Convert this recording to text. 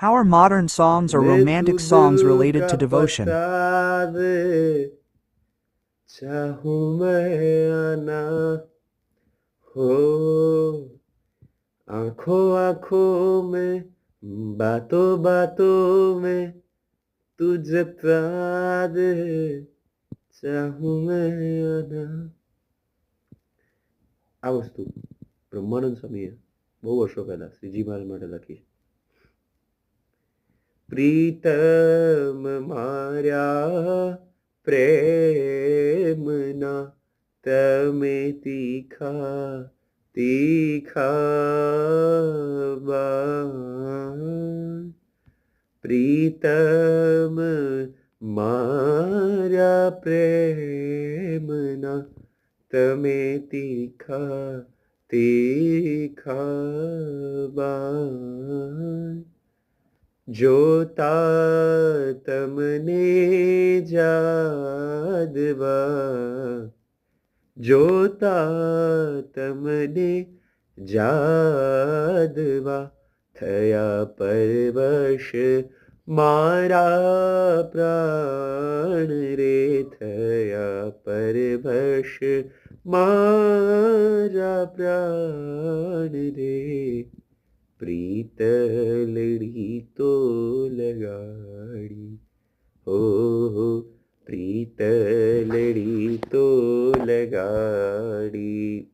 How are modern songs or मैं तू romantic दिल songs related का to devotion? बता दे, चाहूं मैं या ना हो, आंखों आंखों में, बातों बातों में तू जता दे, चाहूं मैं या ना. આ વસ્તુ બ્રહ્માનંદ સ્વામીએ બહુ વર્ષો પહેલા શ્રીજી મહારાજ માટે લખી છે. પ્રીતમ માર્યા પ્રેમના તમે તીખા તીખા બાણ. પ્રીતમ માર્યા પ્રેમના તમે તીખા તીખા બાણ. જોતા તમને જાદવા, જોતા તમને જાદવા થયા પરવશ મારા પ્રાણ રે, થયા પરવશ મારા પ્રાણ રે. પ્રીતલડી તો લગાડી, હો હો, પ્રીતલડી તો લગાડી.